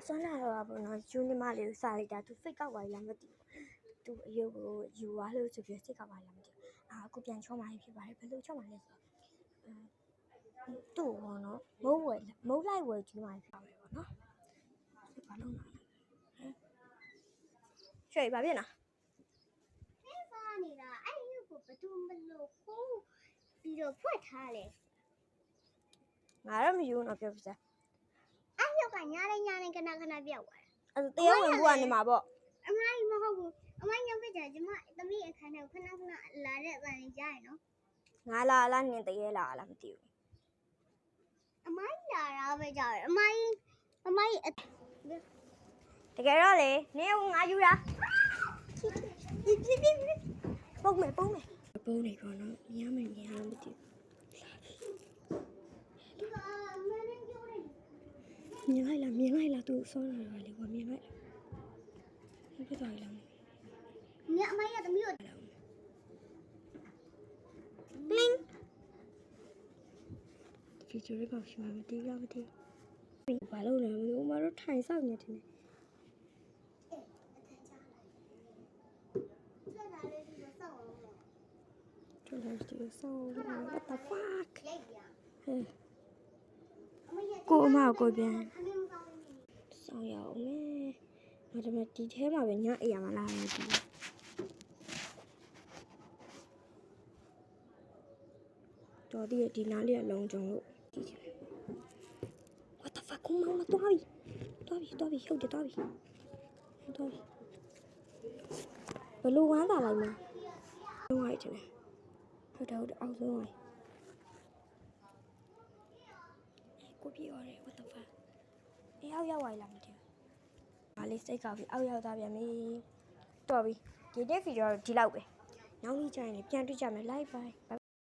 酸辣的不能就你妈留啥里的，都非搞歪了么的，都有啊了就别非搞歪了么的，啊，个边敲嘛一批吧，别路敲嘛那个，都我呢，冇来回就嘛一批吧喏，这把弄哪？谁把别呢？你的哎呦，我不都没路好，比较快他嘞。俺没有那别不是，哎呦，个伢跟他别玩。တရားဝင်ဘုရားနေမှာပေါ့ အမကြီးမဟုတ်ဘူးအမညောင်ပြကြကျမသမီးအခန်းထဲခဏလာတဲ့တန်လေးကြားရနော် ငါလာလားနင်တရေလာလားမသိဘူး အမကြီးလာတာပဲကြားတယ်အမကြီးတကယ်တော့လေနင်ငါယူတာပုံမယ်ပုံနေကောနော်ညမမြင်လားမသိဘူးမြင်လိုက်လားသူစောနေတာလေကွာမြင်လိုက်လားဖြစ်သွားပြီလား ညအမကြီးကသမီးကို Bling. Future ကရှိမှမတည်ရမတည်ဘာလို့လဲမသိဘူးမတို့ထိုင်ဆောင်နေတယ် ထွက်လာတယ်ဆော what the fuck ကိုအမကိုပြန်ဆောင်ရအောင်မယ်ငါတို့ဒီထဲမှာပဲညအိယာမလာရဘူးတော်တည်းဒီနားလေးကလုံးကြုံလို့ what the fuck ကိုမောင်လာသွားပြီဟုတ်တယ်သွားပြီဘလို့ဝမ်းသာလိုက်မလားလုံးဝတယ်ဟုတ်တယ်အောက်ဆုံးကိုပြေရတယ် what the fuck အောက်ရောက်လာမသိဘူးငါလေးစိတ်ကောက်ပြီးအောက်ရောက်သွားပြန်ပြီတော်ပြီဒီတဲ့ဗီဒီယိုဒီလောက်ပဲနောက်နေ့ကျရင်ပြန်တွေ့ကြမယ် live bye